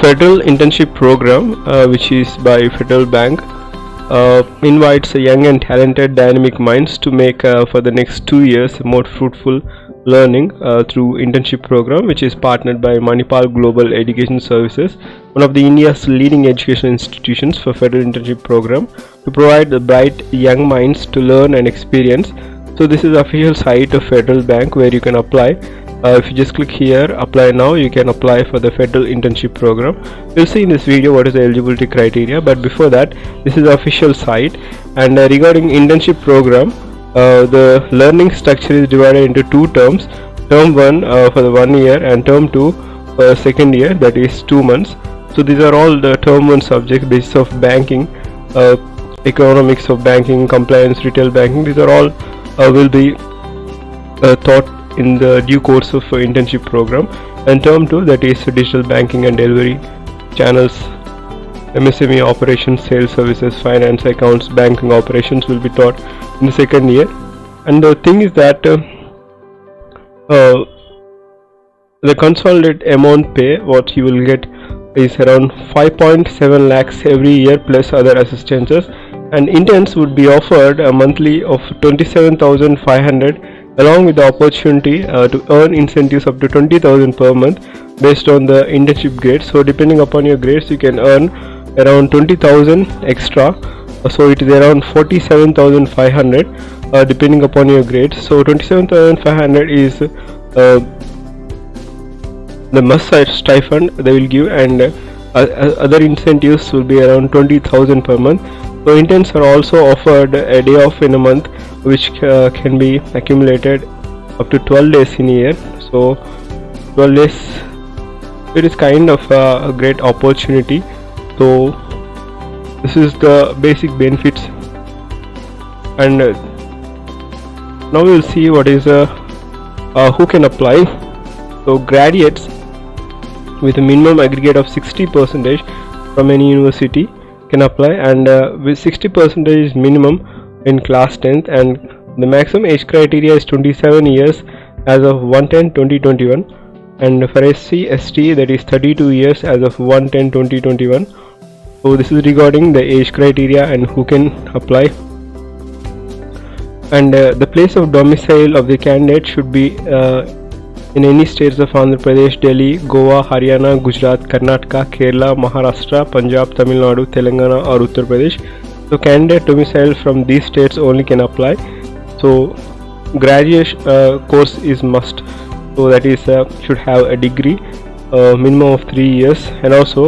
federal internship program, which is by Federal Bank, invites young and talented dynamic minds to make for the next 2 years more fruitful learning through internship program, which is partnered by Manipal Global Education Services, one of the India's leading education institutions for federal internship program, to provide the bright young minds to learn and experience. So this is the official site of Federal Bank where you can apply. If you just click here, apply now, you can apply for the federal internship program. You'll see in this video what is the eligibility criteria, but before that, this is the official site. And regarding internship program, the learning structure is divided into two terms: term 1 for the 1 year and term 2 for second year, that is 2 months. So these are all the term 1 subjects: basis of banking, economics of banking, compliance, retail banking. These are all will be taught in the due course of internship program. And term 2, that is digital banking and delivery channels, MSME operations, sales services, finance, accounts, banking operations will be taught in the second year. And the thing is that the consolidated amount pay what you will get is around 5.7 lakhs every year plus other assistances, and interns would be offered a monthly of 27,500 along with the opportunity to earn incentives up to 20,000 per month based on the internship grades. So depending upon your grades, you can earn around 20,000 extra. So it is around 47,500 depending upon your grades. So 27,500 is the must stipend they will give, and other incentives will be around 20,000 per month. So interns are also offered a day off in a month, which can be accumulated up to 12 days in a year. So 12 days, it is kind of a great opportunity. So this is the basic benefits, and now we will see what is who can apply. So graduates with a minimum aggregate of 60% from any university can apply, and with 60% minimum in class 10th, and the maximum age criteria is 27 years as of 1/10/2021, and for SC ST that is 32 years as of 1/10/2021. So this is regarding the age criteria and who can apply. And the place of domicile of the candidate should be in any states of Andhra Pradesh, Delhi, Goa, Haryana, Gujarat, Karnataka, Kerala, Maharashtra, Punjab, Tamil Nadu, Telangana or Uttar Pradesh. So candidate domicile from these states only can apply. So graduation course is must, so that is should have a degree, minimum of 3 years, and also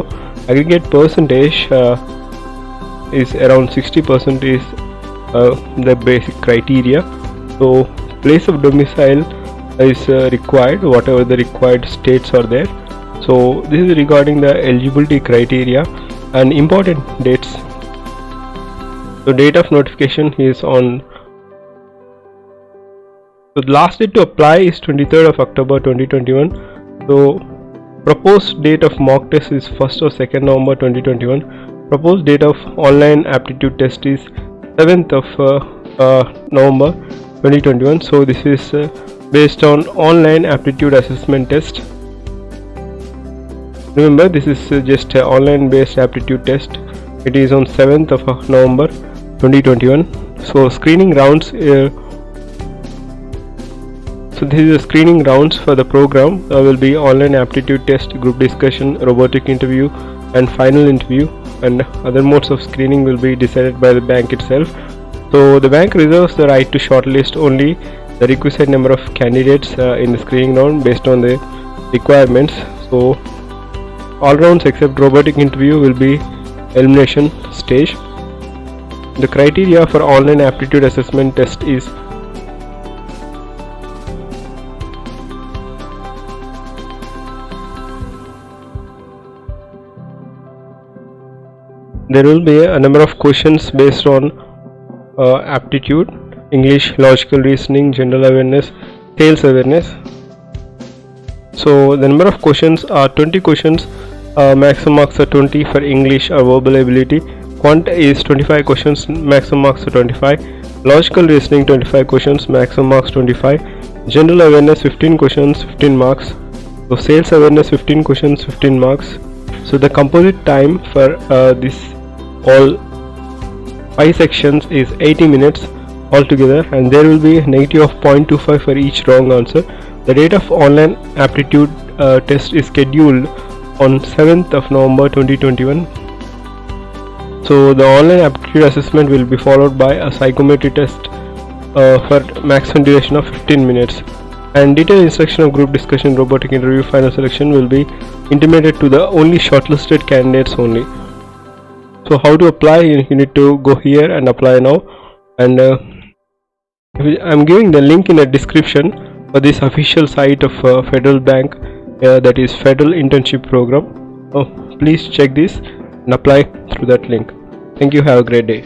aggregate percentage is around 60% is the basic criteria. So place of domicile is required, whatever the required states are there. So this is regarding the eligibility criteria and important dates. So date of notification is on, so the last date to apply is 23rd of October 2021. So proposed date of mock test is 1st or 2nd November 2021. Proposed date of online aptitude test is 7th of November 2021. So this is based on online aptitude assessment test. Remember, this is just an online based aptitude test. It is on 7th of November 2021. So screening rounds, so this is the screening rounds for the program. Will be online aptitude test, group discussion, robotic interview and final interview, and other modes of screening will be decided by the bank itself. So the bank reserves the right to shortlist only the requisite number of candidates in the screening round based on the requirements. So all rounds except robotic interview will be elimination stage. The criteria for online aptitude assessment test is there will be a number of questions based on aptitude, English, logical reasoning, general awareness, sales awareness. So the number of questions are 20 questions. Maximum marks are 20 for English or verbal ability. Quant is 25 questions, maximum marks are 25. Logical reasoning 25 questions, maximum marks 25. General awareness 15 questions, 15 marks. So sales awareness 15 questions, 15 marks. So the composite time for this all 5 sections is 80 minutes altogether, and there will be a negative of 0.25 for each wrong answer. The date of online aptitude test is scheduled on 7th of November 2021. So the online aptitude assessment will be followed by a psychometry test for maximum duration of 15 minutes, and detailed instruction of group discussion, robotic interview, final selection will be intimated to the only shortlisted candidates only. So how to apply? You need to go here and apply now, and I'm giving the link in the description for this official site of Federal Bank, that is Federal Internship Program. Please check this and apply through that link. Thank you. Have a great day.